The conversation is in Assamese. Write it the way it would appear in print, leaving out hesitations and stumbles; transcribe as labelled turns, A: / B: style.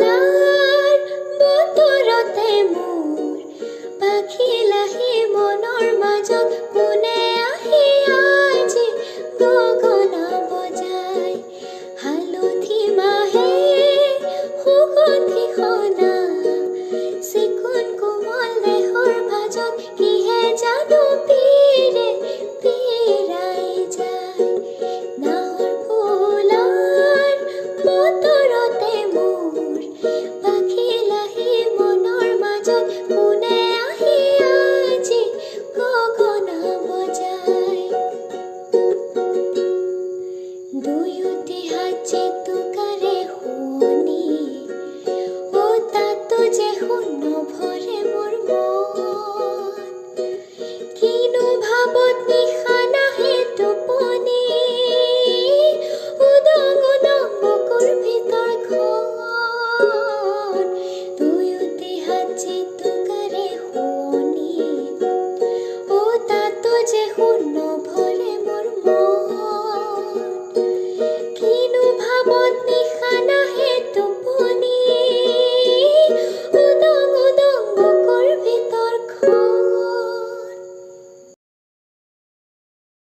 A: ফুলাৰ বতৰতে মোৰ পাখিলাহি মনৰ মাজত কোনে আহি আজি গগনা বজাই হালধি মাহে সুগন্ধি সনা চিকুণ কোমল দেহৰ ভাজত কিহে জানো পীৰে পীৰাই যায় নাহৰ ফুলাৰ বতৰতে মোৰ পাখিলাহি মনৰ মাজত কোনে আহি আজি গগনা বজাই দুয়োটি হাত যিটো